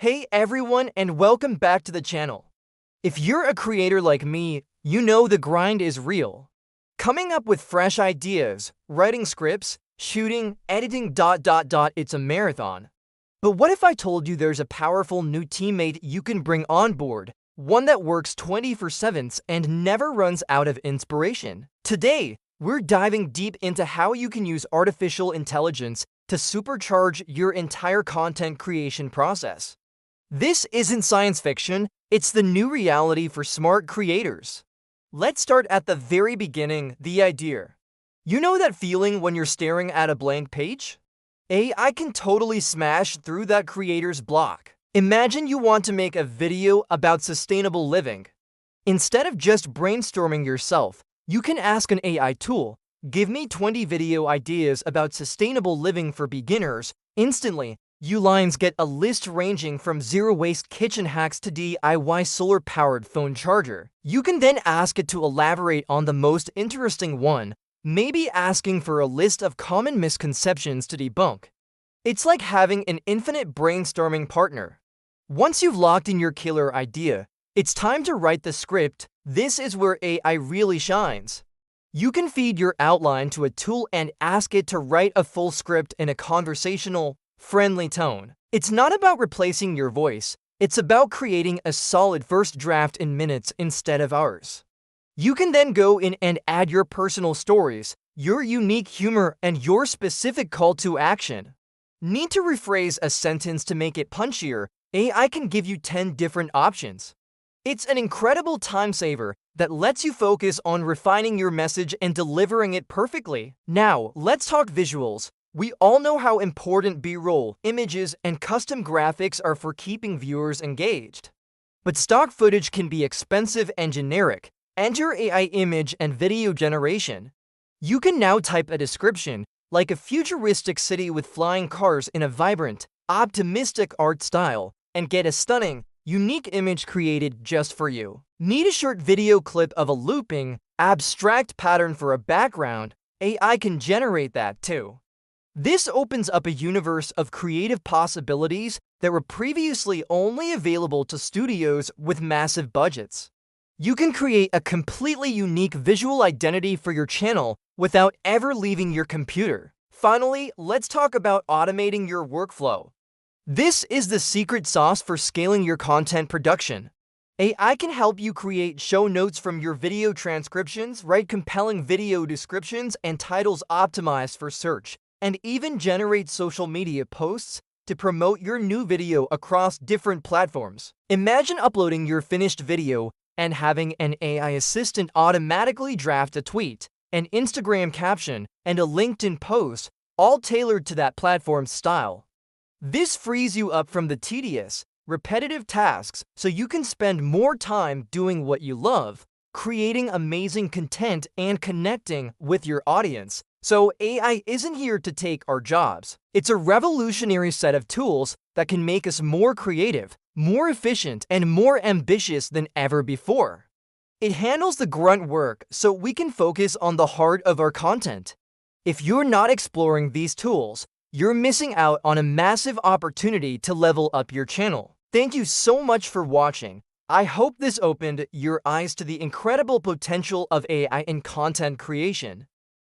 Hey everyone, and welcome back to the channel. If you're a creator like me, you know the grind is real. Coming up with fresh ideas, writing scripts, shooting, editing, it's a marathon. But what if I told you there's a powerful new teammate you can bring on board, one that works 24/7 and never runs out of inspiration? Today, we're diving deep into how you can use artificial intelligence to supercharge your entire content creation process. This isn't science fiction, it's the new reality for smart creators. Let's start at the very beginning, the idea. You know that feeling when you're staring at a blank page? AI can totally smash through that creator's block. Imagine you want to make a video about sustainable living. Instead of just brainstorming yourself, you can ask an AI tool, "Give me 20 video ideas about sustainable living for beginners." Instantly, you lines get a list ranging from zero-waste kitchen hacks to DIY solar-powered phone charger. You can then ask it to elaborate on the most interesting one, maybe asking for a list of common misconceptions to debunk. It's like having an infinite brainstorming partner. Once you've locked in your killer idea, it's time to write the script. This is where AI really shines. You can feed your outline to a tool and ask it to write a full script in a conversational, friendly tone. It's not about replacing your voice, it's about creating a solid first draft in minutes instead of hours. You can then go in and add your personal stories, your unique humor, and your specific call to action. Need to rephrase a sentence to make it punchier? AI can give you 10 different options. It's an incredible time saver that lets you focus on refining your message and delivering it perfectly. Now, let's talk visuals. We all know how important B-roll, images, and custom graphics are for keeping viewers engaged. But stock footage can be expensive and generic. Enter AI image and video generation. You can now type a description, like a futuristic city with flying cars in a vibrant, optimistic art style, and get a stunning, unique image created just for you. Need a short video clip of a looping, abstract pattern for a background? AI can generate that too. This opens up a universe of creative possibilities that were previously only available to studios with massive budgets. You can create a completely unique visual identity for your channel without ever leaving your computer. Finally, let's talk about automating your workflow. This is the secret sauce for scaling your content production. AI can help you create show notes from your video transcriptions, write compelling video descriptions and titles optimized for search, and even generate social media posts to promote your new video across different platforms. Imagine uploading your finished video and having an AI assistant automatically draft a tweet, an Instagram caption, and a LinkedIn post, all tailored to that platform's style. This frees you up from the tedious, repetitive tasks so you can spend more time doing what you love, creating amazing content and connecting with your audience. So AI isn't here to take our jobs. It's a revolutionary set of tools that can make us more creative, more efficient, and more ambitious than ever before. It handles the grunt work so we can focus on the heart of our content. If you're not exploring these tools, you're missing out on a massive opportunity to level up your channel. Thank you so much for watching. I hope this opened your eyes to the incredible potential of AI in content creation.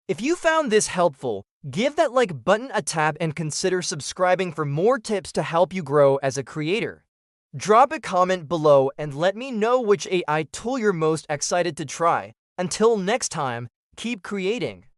If you found this helpful, give that like button a tap and consider subscribing for more tips to help you grow as a creator. Drop a comment below and let me know which AI tool you're most excited to try. Until next time, keep creating.